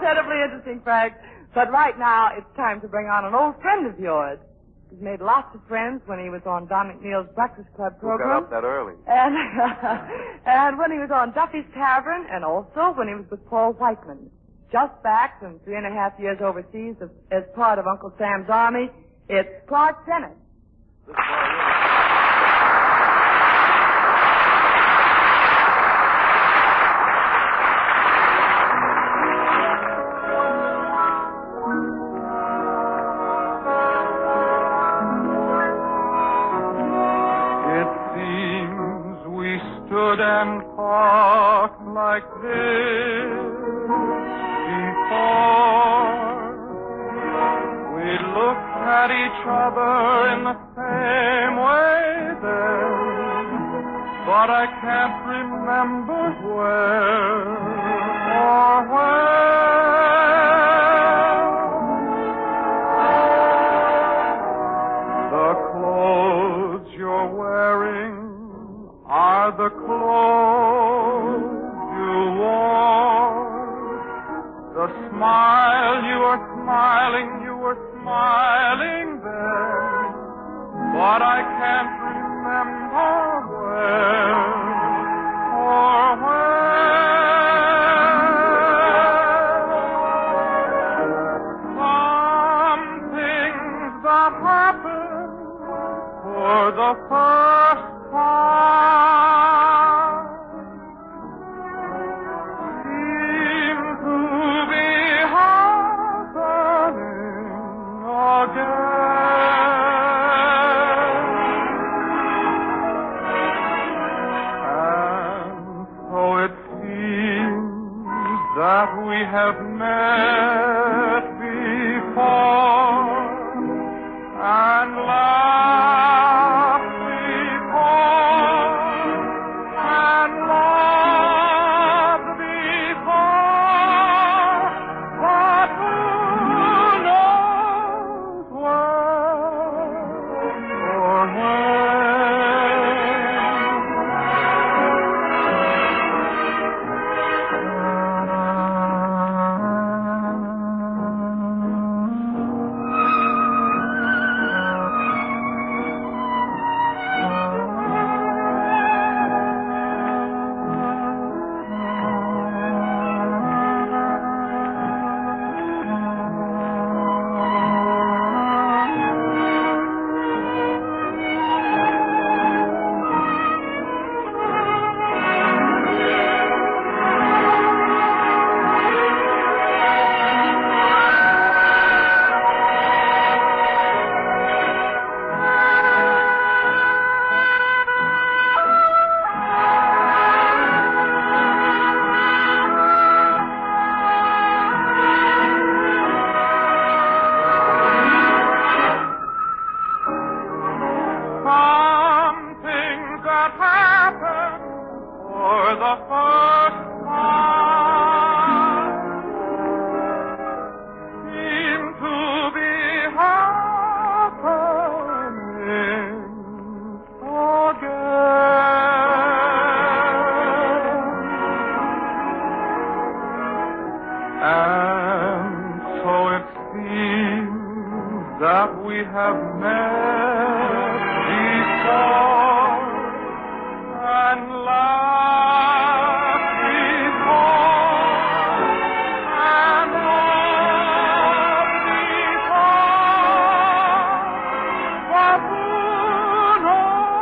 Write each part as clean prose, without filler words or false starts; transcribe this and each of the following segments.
terribly interesting, Frank. But right now, it's time to bring on an old friend of yours. He's made lots of friends when he was on Don McNeil's Breakfast Club program. Who got up that early? And when he was on Duffy's Tavern, and also when he was with Paul Whiteman. Just back from 3.5 years overseas as part of Uncle Sam's Army, it's Clark Bennett. And talked like this before. We looked at each other in the same way then, but I can't remember where or when. The clothes you're wearing are the clothes you wore. The smile you were smiling then, but I can't remember where or when. Some things that happen for the first time seem to be happening again. And so it seems that we have met before and laughed before and loved before, but who knows where or that we have met before and laughed before and loved before, but who knows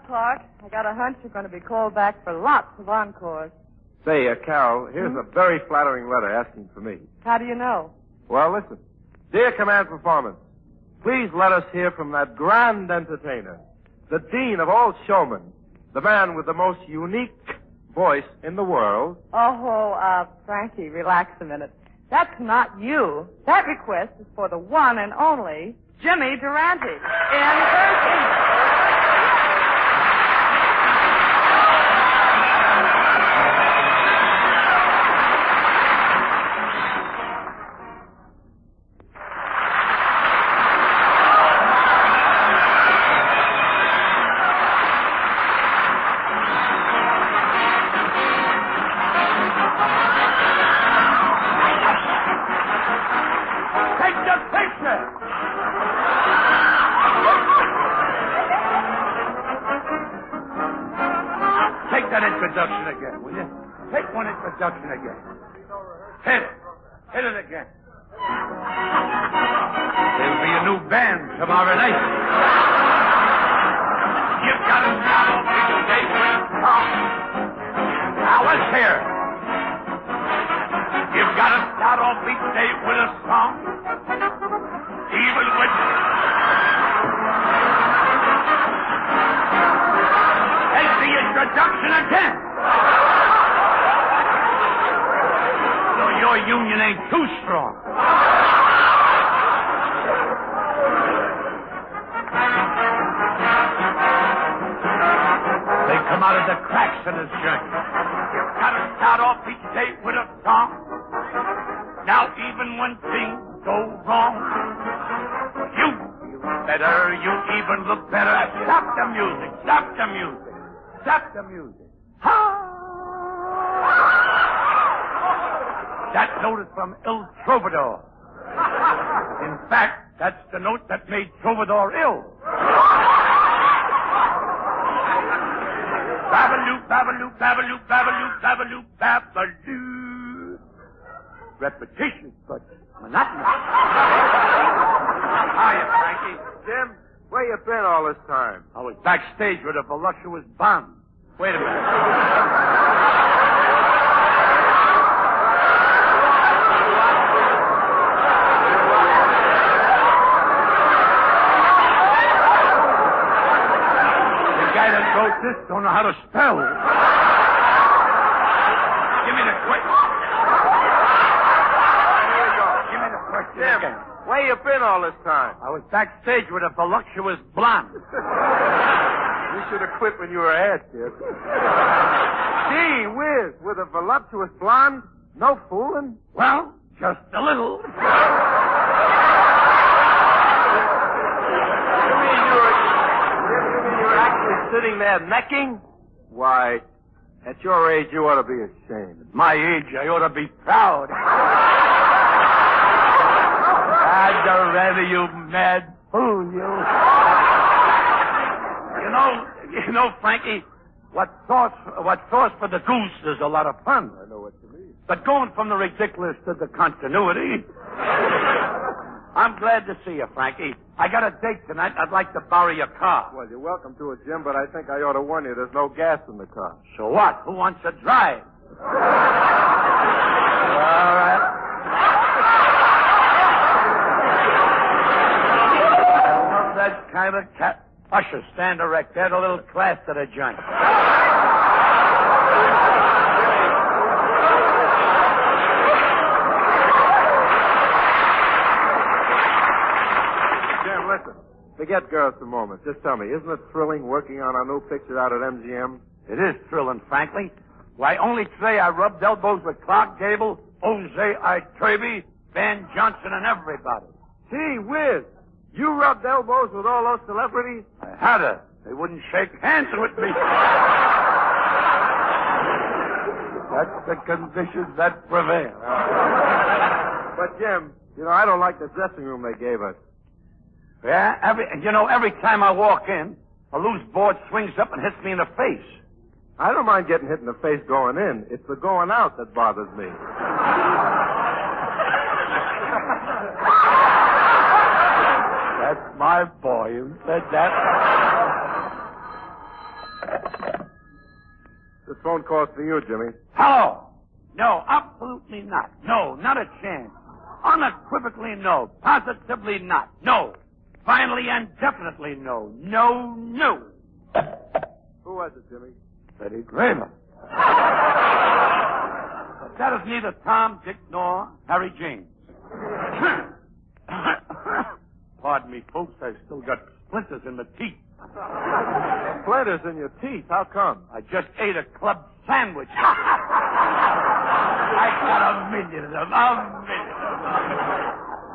Clark. I got a hunch you're going to be called back for lots of encores. Say, Carole, here's a very flattering letter asking for me. How do you know? Well, listen. Dear Command Performance, please let us hear from that grand entertainer, the dean of all showmen, the man with the most unique voice in the world. Oh, Frankie, relax a minute. That's not you. That request is for the one and only Jimmy Durante in 13. Introduction again, will you? Take one introduction again. Hit it. Hit it again. There'll be a new band tomorrow night. You've got to start off each day with a song. Now let's hear it. You've got to start off each day with a song. Even with... Take the introduction again. So your union ain't too strong. They come out of the cracks in his journey. You've got to start off each day with a song. Now even when things go wrong, you feel better, you even look better. Stop the music, stop the music, stop the music. That note is from Il Trovador. In fact, that's the note that made Trovador ill. Babaloo, babaloo, babaloo, babaloo, babaloo, babaloo. Repetition, but monotonous. Hiya, Frankie. Jim, where you been all this time? I was backstage with a voluptuous bomb. Wait a minute. This don't know how to spell. Give me the question. Here we go. Give me the question Jim, again. where you been all this time? I was backstage with a voluptuous blonde. You should have quit when you were ahead, kid. Gee whiz, with a voluptuous blonde? No fooling? Well, just a little. Sitting there necking? Why, at your age, you ought to be ashamed. At my age, I ought to be proud. Durante, you mad fool, you. You know, Frankie, what sauce for the goose is a lot of fun. I know what you mean. But going from the ridiculous to the continuity... I'm glad to see you, Frankie. I got a date tonight. I'd like to borrow your car. Well, you're welcome to it, Jim, but I think I ought to warn you there's no gas in the car. So what? Who wants to drive? All right. That kind of cat. Usher, stand erect. Add a little class to the joint. Forget girls for a moment. Just tell me, isn't it thrilling working on our new picture out at MGM? It is thrilling, frankly. Why, only today I rubbed elbows with Clark Gable, Jose Iturbe, Van Johnson, and everybody. Gee whiz! You rubbed elbows with all those celebrities? I had to. They wouldn't shake hands with me. That's the conditions that prevail. But, Jim, I don't like the dressing room they gave us. Yeah? Every time I walk in, a loose board swings up and hits me in the face. I don't mind getting hit in the face going in. It's the going out that bothers me. That's my boy who said that. This phone call's for you, Jimmy. Hello? No, absolutely not. No, not a chance. Unequivocally no. Positively not. No. Finally and definitely no. No, no. Who was it, Jimmy? Betty Graver. neither Tom, Dick, nor Harry James. Pardon me, folks, I've still got splinters in my teeth. Splinters in your teeth? How come? I just ate a club sandwich. I got a million of them.